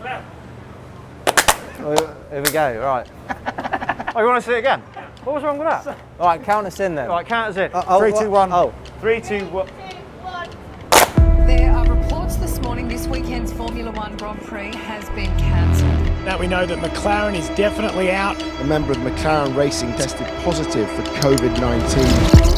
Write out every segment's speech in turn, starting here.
Here we go, right. Oh, you want to see it again? What was wrong with that? All right, count us in then. Right, count us in. 3, 2, 1. Oh. 3, 2, 1. There are reports this morning this weekend's Formula One Grand Prix has been cancelled. Now we know that McLaren is definitely out. A member of McLaren Racing tested positive for COVID-19.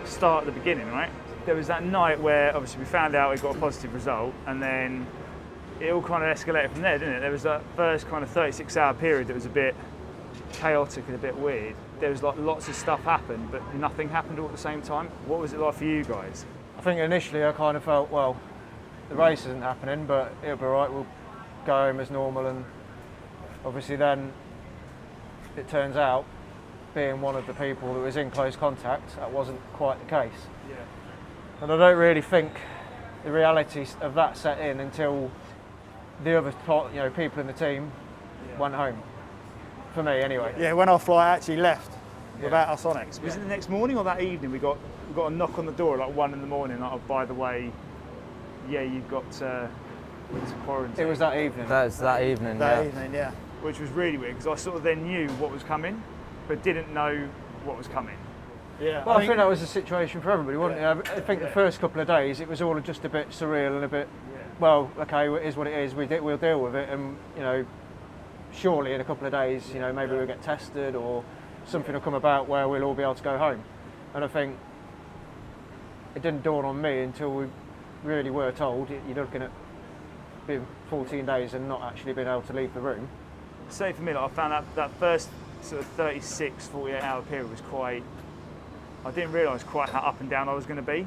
Start at the beginning, right? There was that night where obviously we found out we got a positive result, and then it all kind of escalated from there, didn't it? There was that first kind of 36-hour period that was a bit chaotic and a bit weird. There was like lots of stuff happened, but nothing happened all at the same time. What was it like for you guys? I think initially I kind of felt, well, the race isn't happening, but it'll be all right, we'll go home as normal. And obviously then it turns out, being one of the people that was in close contact, that wasn't quite the case. Yeah. And I don't really think the reality of that set in until the other people in the team went home. For me, anyway. Yeah, when our flight actually left without us on it. Was it the next morning or that evening we got a knock on the door at like 1 in the morning, like, oh, by the way, yeah, you've got to quarantine? It was that evening. That was that evening, That evening, yeah. Which was really weird, because I sort of then knew what was coming, but didn't know what was coming. Yeah. Well, I think that was the situation for everybody, wasn't it? I think the first couple of days it was all just a bit surreal and a bit, well, okay, it is what it is, we'll deal with it, and surely in a couple of days, maybe we'll get tested or something will come about where we'll all be able to go home. And I think it didn't dawn on me until we really were told you're looking at being 14 days and not actually being able to leave the room. Say for me, like, I found that first sort of 36, 48 hour period was quite, I didn't realise quite how up and down I was going to be.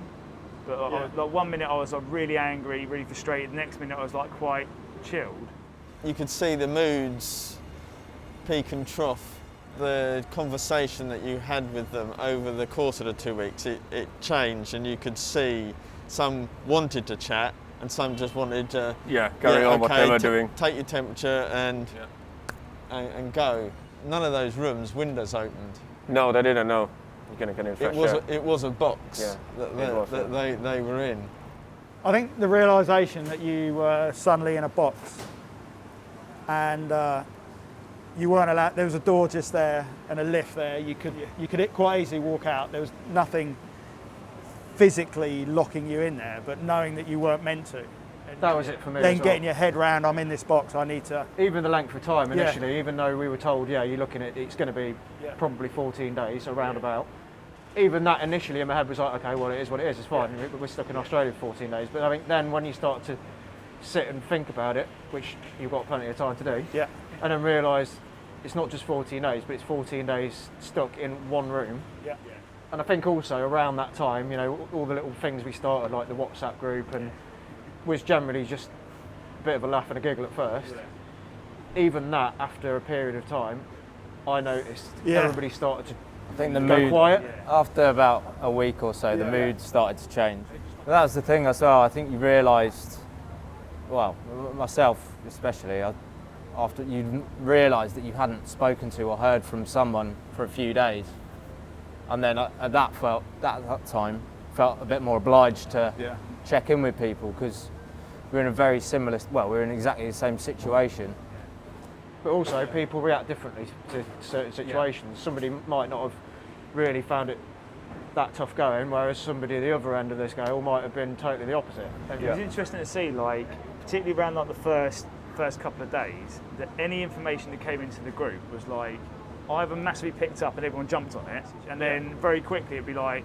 But like 1 minute I was like really angry, really frustrated, the next minute I was like quite chilled. You could see the moods peak and trough. The conversation that you had with them over the course of the 2 weeks, it changed, and you could see some wanted to chat and some just wanted to carry on what they were doing. Take your temperature and go. None of those rooms, windows opened. No, they didn't know. You're going to get in fresh air. It was a box that they were in. I think the realisation that you were suddenly in a box and you weren't allowed, there was a door just there and a lift there, you could quite easily walk out. There was nothing physically locking you in there, but knowing that you weren't meant to. That was it for me. Then getting your head round, I'm in this box, I need to... Even the length of time initially, even though we were told, you're looking at, it's going to be probably 14 days, around about. Even that initially in my head was like, okay, well, it is what it is, it's fine. We're stuck in Australia for 14 days. But I think then when you start to sit and think about it, which you've got plenty of time to do, and then realise it's not just 14 days, but it's 14 days stuck in one room. Yeah. And I think also around that time, all the little things we started, like the WhatsApp group, and was generally just a bit of a laugh and a giggle at first. Even that, after a period of time, I noticed everybody started to I think the go mood, quiet. after about a week or so, the mood started to change. But that was the thing as well. I think you realised, well, myself especially, after you realised that you hadn't spoken to or heard from someone for a few days, and then at that time felt a bit more obliged to check in with people, because we're in a very similar, well, we're in exactly the same situation. But also, people react differently to certain situations. Somebody might not have really found it that tough going, whereas somebody at the other end of the scale might have been totally the opposite. It was interesting to see, like, particularly around like the first couple of days, that any information that came into the group was like either massively picked up and everyone jumped on it, and then very quickly it'd be like,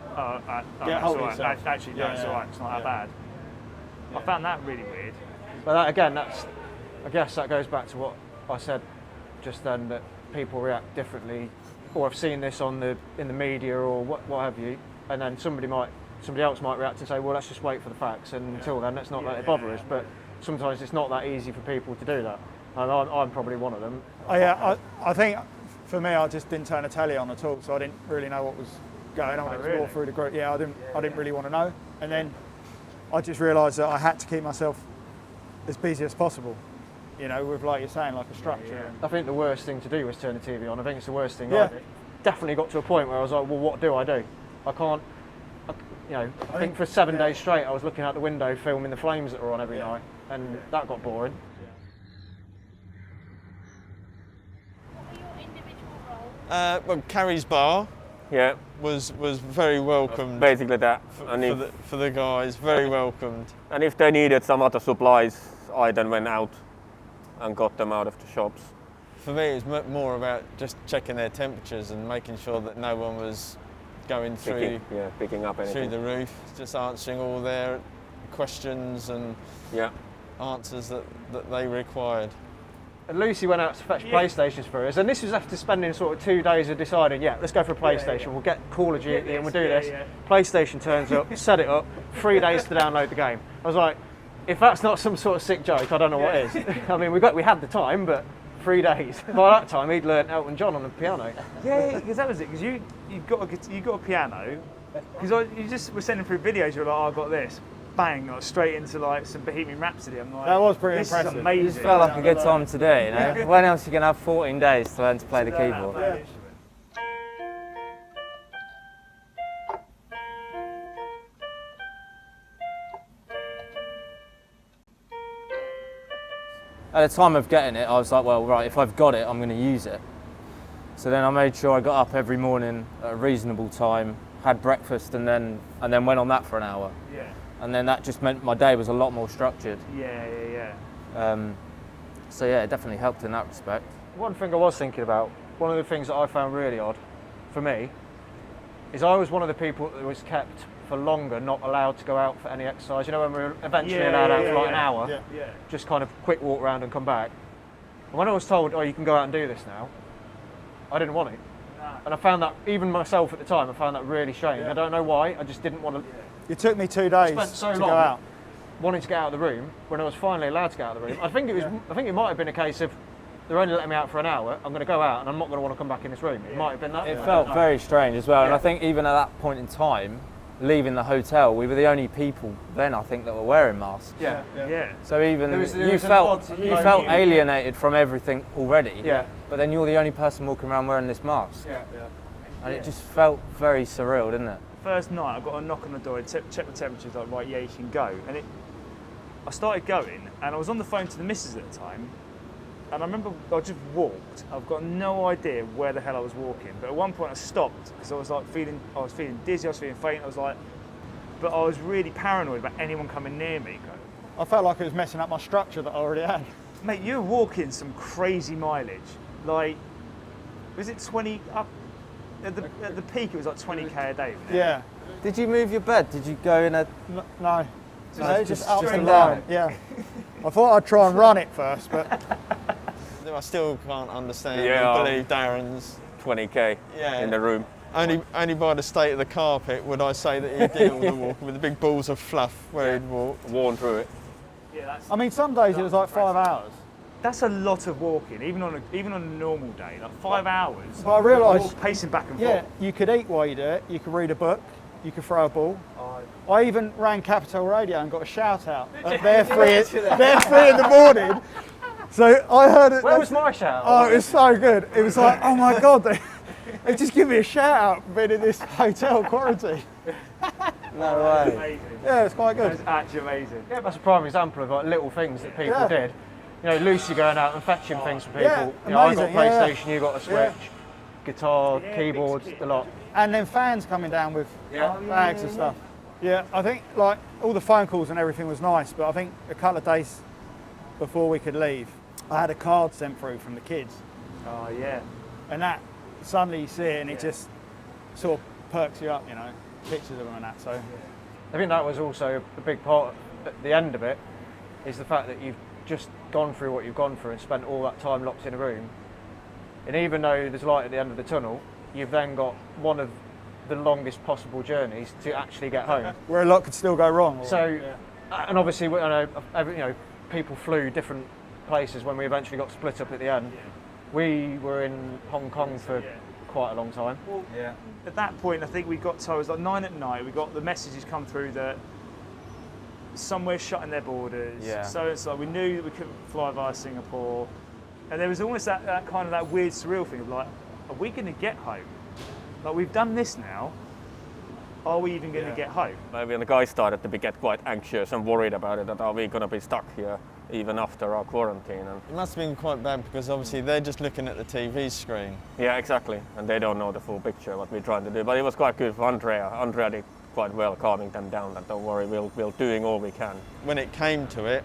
it's all right. Actually, no, it's all right. It's not that bad. I found that really weird. But that, again, I guess that goes back to what I said just then, that people react differently, or I've seen this in the media or what have you, and then somebody else might react and say, well, let's just wait for the facts, and until then, let's not let it bother us. But sometimes it's not that easy for people to do that, and I'm probably one of them. I think for me, I just didn't turn the telly on at all, so I didn't really know what was going on. It was more through the group. I didn't really want to know, and then I just realised that I had to keep myself as busy as possible. With, like you're saying, like a structure. I think the worst thing to do was turn the TV on. I think it's the worst thing. I definitely got to a point where I was like, well, what do I do? I can't. I think for 7 days straight, I was looking out the window filming the flames that were on every night, and that got boring. Well, Carrie's bar Yeah, was very welcomed. basically that. For the guys, very welcomed. And if they needed some other supplies, I then went out and got them out of the shops. For me, it was more about just checking their temperatures and making sure that no one was going Picking up anything. through the roof, just answering all their questions and Yeah. answers that they required. And Lucy went out to fetch PlayStations for us, and this was after spending sort of 2 days of deciding, let's go for a PlayStation, we'll get Call of Duty and we'll do this. PlayStation turns up, set it up, 3 days to download the game. I was like, if that's not some sort of sick joke, I don't know what is. I mean, we had the time, but 3 days. By that time, he'd learnt Elton John on the piano. Yeah, because that was it. Because you got a piano. Because you just were sending through videos. You're like, oh, I got this. Bang, like, straight into like some Bohemian Rhapsody. I'm like, That was pretty this impressive. Is amazing. It just felt like a good time to do it, you know? When else are you going to have 14 days to learn to play the keyboard? At the time of getting it, I was like, well, right, if I've got it, I'm going to use it. So then I made sure I got up every morning at a reasonable time, had breakfast, and then went on that for an hour. Yeah. And then that just meant my day was a lot more structured. Yeah. So yeah, it definitely helped in that respect. One thing I was thinking about, one of the things that I found really odd for me, is I was one of the people that was kept for longer, not allowed to go out for any exercise. You know, when we were eventually allowed out for like an hour, just kind of quick walk around and come back. And when I was told, oh, you can go out and do this now, I didn't want it. And I found that, even myself at the time, I found that really strange. I don't know why, I just didn't want to. It took me 2 days Spent so to long go out. wanting to get out of the room. When I was finally allowed to get out of the room, I think it might have been a case of they're only letting me out for an hour, I'm going to go out and I'm not going to want to come back in this room. It might have been that. It felt very strange as well, and I think even at that point in time, leaving the hotel, we were the only people then, I think, that were wearing masks. Yeah. So even There was you an felt odd- alienated from everything already. Yeah. But then you're the only person walking around wearing this mask. And it just felt very surreal, didn't it? First night, I got a knock on the door, check the temperatures, like, right, yeah, you can go. And I started going, and I was on the phone to the missus at the time, and I remember I just walked. I've got no idea where the hell I was walking, but at one point I stopped because I was feeling dizzy, I was feeling faint, but I was really paranoid about anyone coming near me. I felt like it was messing up my structure that I already had. Mate, you were walking some crazy mileage. Like, was it 20 up? At the peak, it was like 20k a day. Yeah. Did you move your bed? Did you go in a... No. Just up just and down. down. Yeah. I thought I'd try and run it first, but I still can't understand Yeah. and believe Darren's 20k in the room. Only by the state of the carpet would I say that he did all the walking with the big balls of fluff where he'd walk. Worn through it. Yeah, I mean, some days it was like 5 hours. that's a lot of walking, even on a normal day, like 5 hours. But I realised, pacing back and yeah, forth. you could eat while you do it. You could read a book. You could throw a ball. I even rang Capital Radio and got a shout out at their 3 in the morning. So I heard it. Where was my shout? Oh, it was so good. It was like, oh my God, they just give me a shout out for being in this hotel quarantine. No way. Amazing. Yeah, it's quite good. That's actually amazing. Yeah, that's a prime example of like little things that people did. You know, Lucy going out and fetching things for people. Yeah, you know, I got amazing, yeah, PlayStation, you got a Switch, guitar, keyboards, a lot. And then fans coming down with bags and stuff. Yeah, I think like all the phone calls and everything was nice, but I think a couple of days before we could leave, I had a card sent through from the kids. Oh yeah. And that, suddenly you see it and it just sort of perks you up, you know, pictures of them and that, so. I think that was also a big part at the end of it, is the fact that you've just gone through what you've gone through and spent all that time locked in a room. And even though there's light at the end of the tunnel, you've then got one of the longest possible journeys to actually get home. Where a lot could still go wrong. So, and obviously, I know, people flew different places when we eventually got split up at the end. We were in Hong Kong for quite a long time. Well, at that point, I think we got told, it was like 9 at night, we got the messages come through that somewhere shutting their borders. So we knew that we couldn't fly via Singapore. And there was almost that kind of that weird surreal thing of like, are we going to get home? Like, we've done this now, are we even going to get home? Maybe the guys started to get quite anxious and worried about it, that are we going to be stuck here even after our quarantine? And It must have been quite bad because obviously they're just looking at the TV screen. yeah, exactly. And they don't know the full picture what we're trying to do. But it was quite good for Andrea. Andrea did quite well calming them down, that don't worry, we'll doing all we can. When it came to it,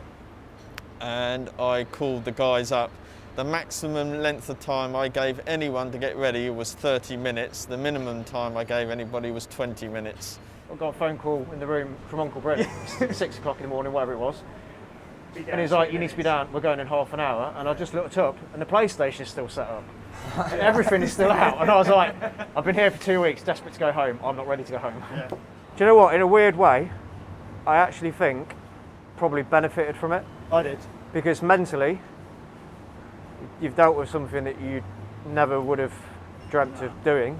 and I called the guys up, the maximum length of time I gave anyone to get ready was 30 minutes. The minimum time I gave anybody was 20 minutes. I got a phone call in the room from Uncle Brett at 6 o'clock in the morning, whatever it was. And he's like, you need to be down, we're going in half an hour. And I just looked up and the PlayStation is still set up. And everything is still out. And I was like, I've been here for 2 weeks, desperate to go home. I'm not ready to go home. Yeah. Do you know what? In a weird way, I actually think probably benefited from it. I did. Because mentally, you've dealt with something that you never would have dreamt of doing,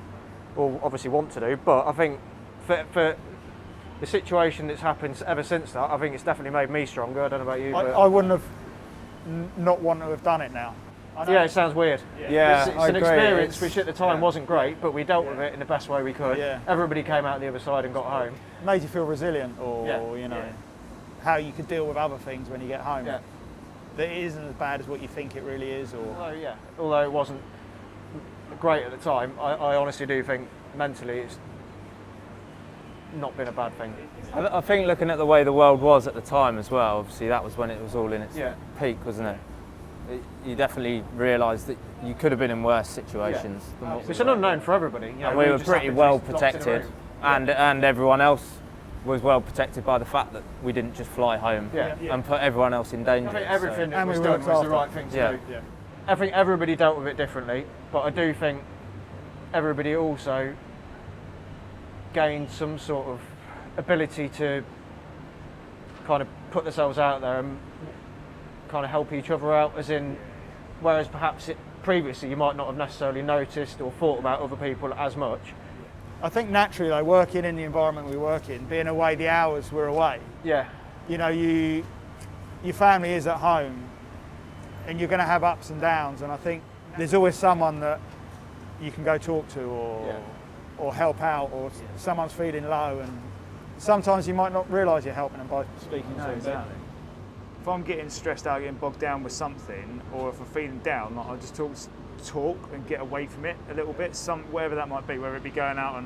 or obviously want to do. But I think for the situation that's happened ever since that, I think it's definitely made me stronger. I don't know about you. But I wouldn't have not want to have done it now. I know. yeah, it sounds weird. Yeah, It's I an agree. experience It's- which at the time wasn't great, but we dealt with it in the best way we could. Yeah. Everybody came out the other side and got home. Made you feel resilient, or Yeah. you know, how you could deal with other things when you get home. Yeah. That it isn't as bad as what you think it really is, or Although it wasn't great at the time, I honestly do think mentally it's not been a bad thing. I think looking at the way the world was at the time as well, obviously that was when it was all in its Yeah. peak, wasn't it? You definitely realised that you could have been in worse situations. than what we It's an were. unknown for everybody. You know, And we were just pretty happened to well be locked in a protected, room. and everyone else was well protected by the fact that we didn't just fly home Yeah. and put everyone else in danger. I think so- everything that And was we were done was looked the right after. thing to Yeah. do. yeah. I think everybody dealt with it differently, but I do think everybody also gained some sort of ability to kind of put themselves out there and kind of help each other out, as in, whereas perhaps previously you might not have necessarily noticed or thought about other people as much. I think naturally, like working in the environment we work in, being away the hours we're away, Yeah, you know, your family is at home, and you're going to have ups and downs. And I think there's always someone that you can go talk to, or help out, or someone's feeling low, and sometimes you might not realise you're helping them by speaking to them. Exactly. If I'm getting stressed out, getting bogged down with something, or if I'm feeling down, like, I'll just talk and get away from it a little bit, whatever that might be, whether it be going out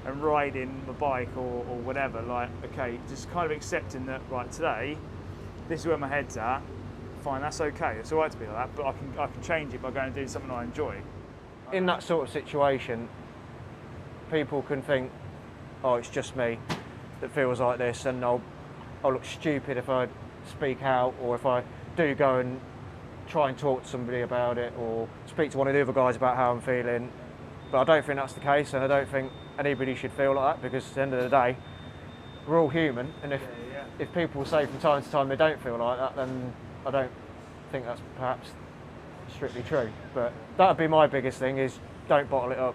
and riding my bike or whatever. Like, okay, just kind of accepting that, right, today, this is where my head's at. Fine, that's okay. It's all right to be like that, but I can change it by going and doing something I enjoy. in that sort of situation, people can think, oh, it's just me that feels like this, and I'll look stupid if I speak out, or if I do go and try and talk to somebody about it, or speak to one of the other guys about how I'm feeling. But I don't think that's the case, and I don't think anybody should feel like that, because at the end of the day, we're all human, and if people say from time to time they don't feel like that, then I don't think that's perhaps strictly true. But that would be my biggest thing, is don't bottle it up.